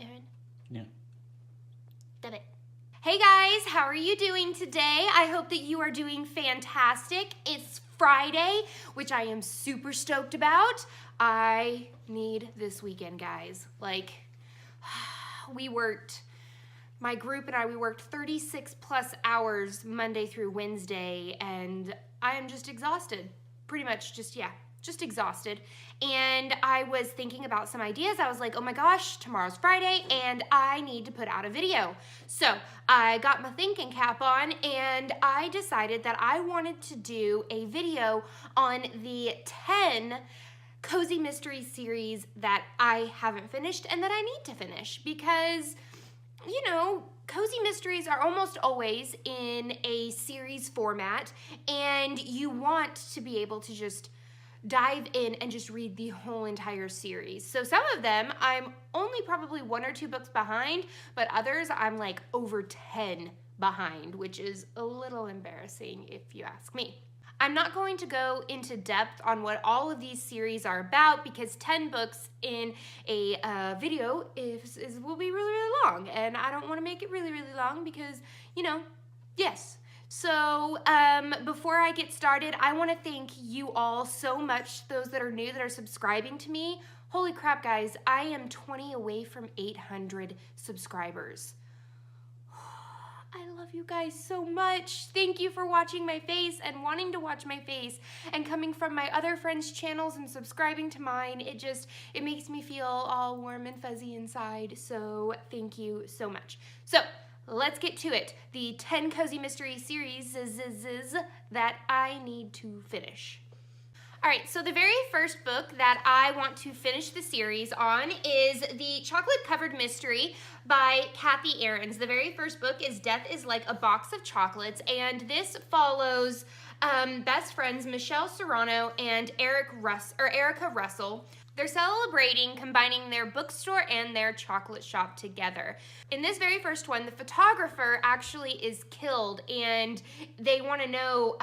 Aaron? Yeah. Done it. Hey guys, how are you doing today? I hope that you are doing fantastic. It's Friday, which I am super stoked about. I need this weekend, guys. Like, my group and I, we worked 36 plus hours Monday through Wednesday, and I am just exhausted. Pretty much just exhausted. And I was thinking about some ideas. I was like, oh my gosh, tomorrow's Friday and I need to put out a video. So I got my thinking cap on and I decided that I wanted to do a video on the 10 cozy mystery series that I haven't finished and that I need to finish because, you know, cozy mysteries are almost always in a series format and you want to be able to just dive in and just read the whole entire series. So some of them I'm only probably 1 or 2 books behind, but others I'm like over 10 behind, which is a little embarrassing if you ask me. I'm not going to go into depth on what all of these series are about because 10 books in a video will be really, really long, and I don't want to make it really, really long because, you know, yes. So before I get started, I want to thank you all so much, those that are new that are subscribing to me. Holy crap, guys, I am 20 away from 800 subscribers. I love you guys so much. Thank you for watching my face and wanting to watch my face and coming from my other friends' channels and subscribing to mine. It makes me feel all warm and fuzzy inside. So thank you so much. So let's get to it. The 10 cozy mystery series that I need to finish. All right, so the very first book that I want to finish the series on is the Chocolate Covered Mystery by Kathy Aarons. The very first book is Death is Like a Box of Chocolates, and this follows best friends Michelle Serrano and Erica Russell. They're celebrating combining their bookstore and their chocolate shop together. In this very first one, the photographer actually is killed and they want to know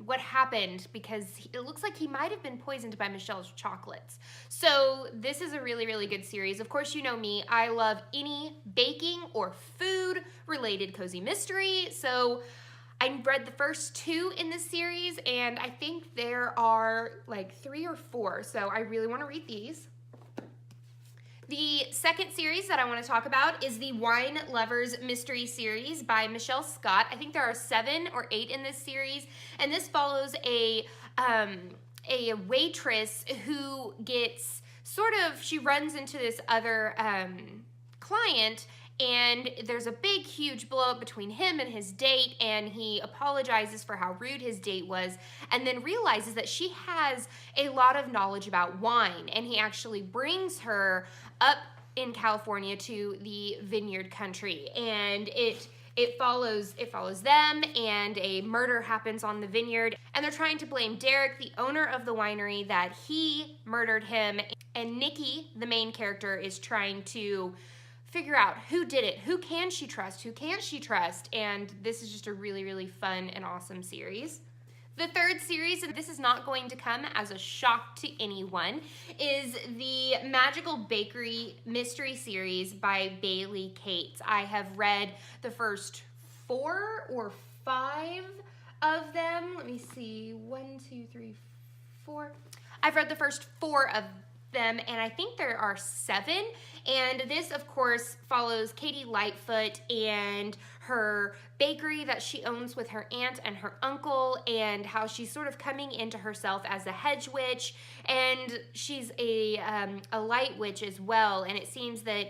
what happened because it looks like he might have been poisoned by Michelle's chocolates. So this is a really, really good series. Of course, you know me, I love any baking or food related cozy mystery. So I read the first 2 in this series, and I think there are like 3 or 4, so I really want to read these. The second series that I want to talk about is the Wine Lovers Mystery Series by Michelle Scott. I think there are 7 or 8 in this series, and this follows a waitress who gets she runs into this other client, and there's a big, huge blow up between him and his date, and he apologizes for how rude his date was, and then realizes that she has a lot of knowledge about wine, and he actually brings her up in California to the vineyard country, and it follows them, and a murder happens on the vineyard, and they're trying to blame Derek, the owner of the winery, that he murdered him, and Nikki, the main character, is trying to figure out who did it, who can she trust, who can't she trust, and this is just a really, really fun and awesome series. The third series, and this is not going to come as a shock to anyone, is the Magical Bakery Mystery Series by Bailey Cates. I have read the first 4 or 5 of them. Let me see, 1, 2, 3, 4. I've read the first 4 of them, and I think there are 7, and this of course follows Katie Lightfoot and her bakery that she owns with her aunt and her uncle, and how she's sort of coming into herself as a hedge witch, and she's a light witch as well, and it seems that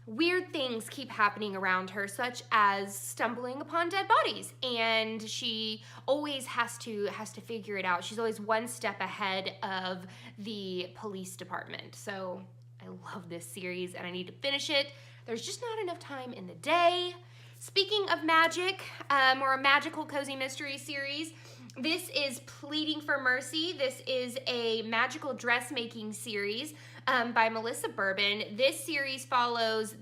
weird things keep happening around her, such as stumbling upon dead bodies, and she always has to figure it out. She's always one step ahead of the police department. So I love this series and I need to finish it. There's just not enough time in the day. Speaking of magic, or a magical cozy mystery series, this is Pleading for Mercy. This is a magical dressmaking series by Melissa Bourbon. This series follows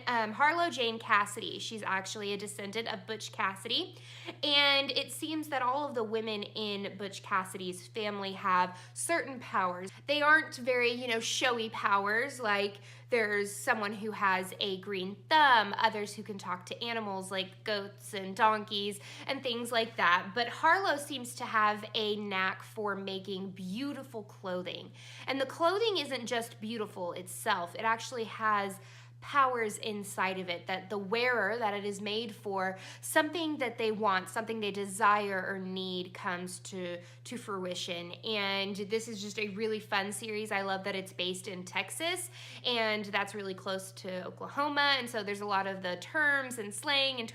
Harlow Jane Cassidy. She's actually a descendant of Butch Cassidy, and it seems that all of the women in Butch Cassidy's family have certain powers. They aren't very, showy powers. Like, there's someone who has a green thumb, others who can talk to animals like goats and donkeys and things like that. But Harlow seems to have a knack for making beautiful clothing. And the clothing isn't just beautiful itself, it actually has powers inside of it, that the wearer that it is made for, something that they want, something they desire or need, comes to fruition. And this is just a really fun series. I love that it's based in Texas, and that's really close to Oklahoma, and so there's a lot of the terms and slang and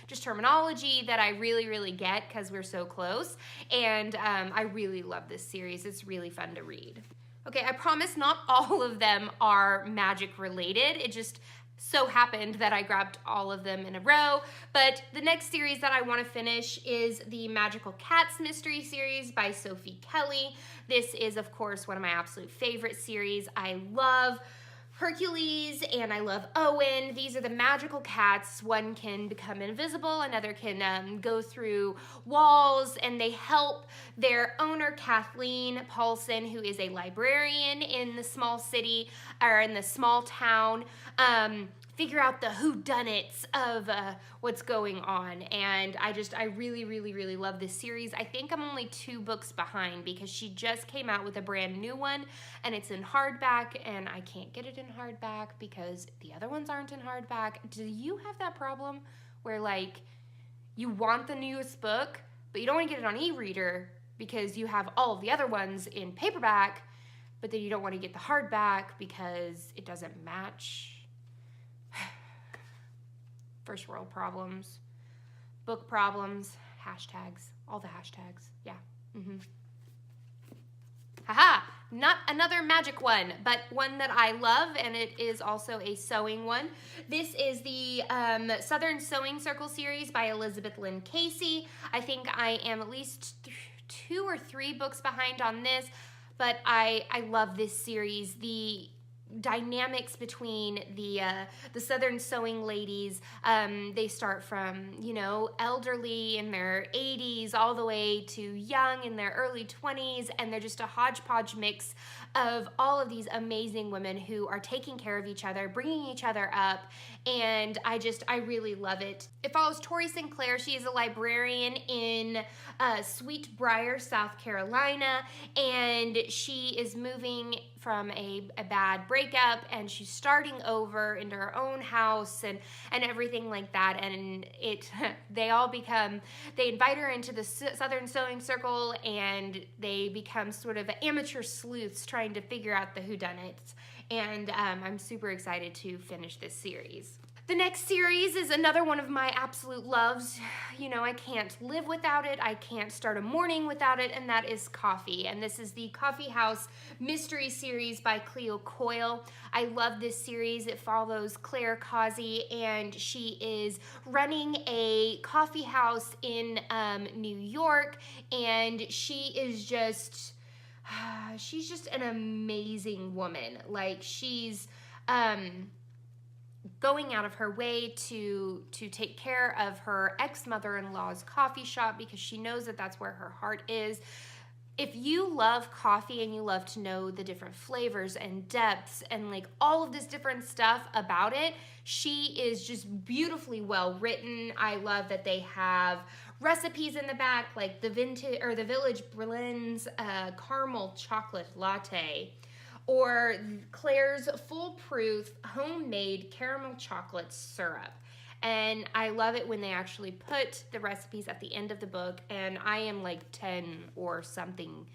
just terminology that I really get because we're so close. And I really love this series. It's really fun to read. Okay, I promise not all of them are magic related. It just so happened that I grabbed all of them in a row. But the next series that I want to finish is the Magical Cats mystery series by Sophie Kelly. This is, of course, one of my absolute favorite series. I love Hercules and I love Owen. These are the magical cats. One can become invisible, another can go through walls, and they help their owner, Kathleen Paulson, who is a librarian in the small city, or in the small town, figure out the whodunits of what's going on. And I really love this series. I think I'm only 2 books behind because she just came out with a brand new one, and it's in hardback, and I can't get it in hardback because the other ones aren't in hardback. Do you have that problem where, like, you want the newest book, but you don't want to get it on e-reader because you have all of the other ones in paperback, but then you don't want to get the hardback because it doesn't match? First world problems, book problems, hashtags, all the hashtags, yeah. Haha, not another magic one, but one that I love, and it is also a sewing one. This is the Southern Sewing Circle series by Elizabeth Lynn Casey. I think I am at least 2 or 3 books behind on this, but I love this series. The dynamics between the Southern sewing ladies, they start from, elderly in their 80s all the way to young in their early 20s, and they're just a hodgepodge mix of all of these amazing women who are taking care of each other, bringing each other up, and I really love it. It follows Tori Sinclair. She is a librarian in Sweet Briar, South Carolina, and she is moving from a bad breakup, and she's starting over into her own house and everything like that. And they invite her into the Southern Sewing Circle, and they become sort of amateur sleuths trying to figure out the whodunits. And I'm super excited to finish this series. The next series is another one of my absolute loves. I can't live without it. I can't start a morning without it, and that is coffee. And this is the Coffee House Mystery Series by Cleo Coyle. I love this series. It follows Claire Causey, and she is running a coffee house in New York, and she's just an amazing woman. Like, she's going out of her way to take care of her ex-mother-in-law's coffee shop because she knows that that's where her heart is. If you love coffee and you love to know the different flavors and depths and like all of this different stuff about it, she is just beautifully well written. I love that they have recipes in the back, like the Village Blends caramel chocolate latte, or Claire's foolproof homemade caramel chocolate syrup. And I love it when they actually put the recipes at the end of the book, and I am like 10 or something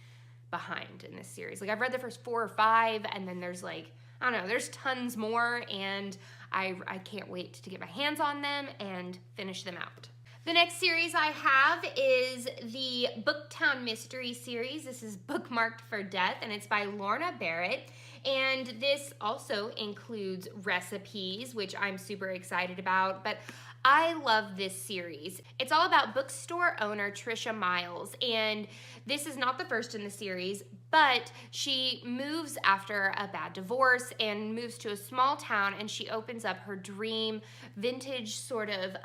behind in this series. Like, I've read the first 4 or 5, and then there's like, I don't know, there's tons more, and I can't wait to get my hands on them and finish them out. The next series I have is the Booktown Mystery Series. This is Bookmarked for Death, and it's by Lorna Barrett. And this also includes recipes, which I'm super excited about, but I love this series. It's all about bookstore owner Trisha Miles, and this is not the first in the series, But she moves after a bad divorce and moves to a small town, and she opens up her dream vintage sort of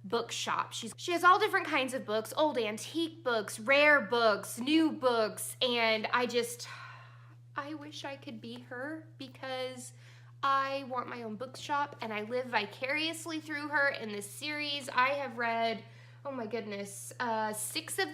bookshop. She has all different kinds of books, old antique books, rare books, new books, and I wish I could be her, because I want my own bookshop and I live vicariously through her in this series. I have read, oh my goodness, 6 of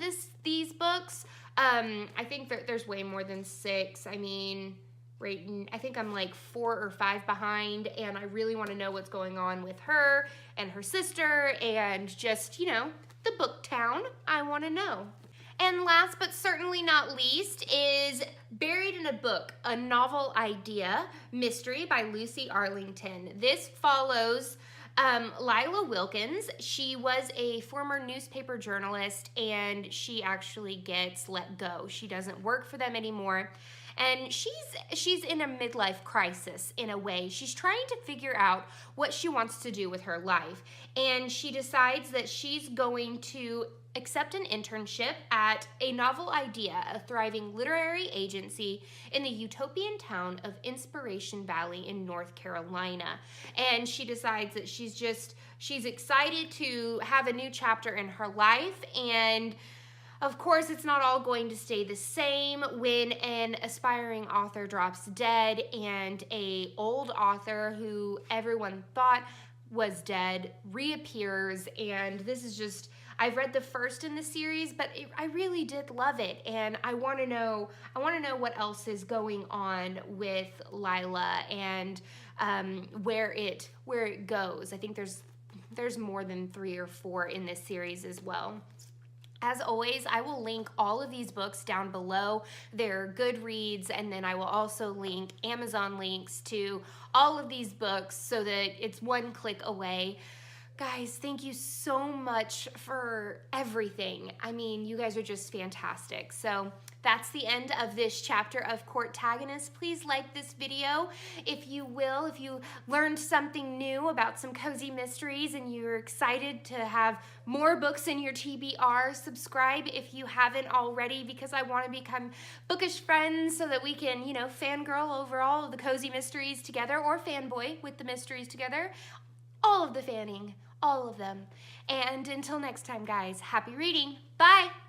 these books. I think there's way more than 6. I mean, I think I'm like 4 or 5 behind, and I really want to know what's going on with her and her sister and just, you know, the book town. I want to know. And last but certainly not least is Buried in a Book, a novel idea mystery by Lucy Arlington. This follows Lila Wilkins. She was a former newspaper journalist, and she actually gets let go. She doesn't work for them anymore. And she's in a midlife crisis in a way. She's trying to figure out what she wants to do with her life. And she decides that she's going to accept an internship at a novel idea, a thriving literary agency in the utopian town of Inspiration Valley in North Carolina. And she decides that she's excited to have a new chapter in her life. And of course, it's not all going to stay the same when an aspiring author drops dead and an old author who everyone thought was dead reappears. And this is just, I've read the first in the series, but I really did love it, and I want to know what else is going on with Lila and where it goes. I think there's more than 3 or 4 in this series as well. As always, I will link all of these books down below. They're Goodreads, and then I will also link Amazon links to all of these books so that it's one click away. Guys, thank you so much for everything. I mean, you guys are just fantastic. So that's the end of this chapter of Courtagonist. Please like this video if you will. If you learned something new about some cozy mysteries and you're excited to have more books in your TBR, subscribe if you haven't already, because I want to become bookish friends so that we can, you know, fangirl over all of the cozy mysteries together, or fanboy with the mysteries together. All of the fanning, all of them. And until next time, guys, happy reading. Bye.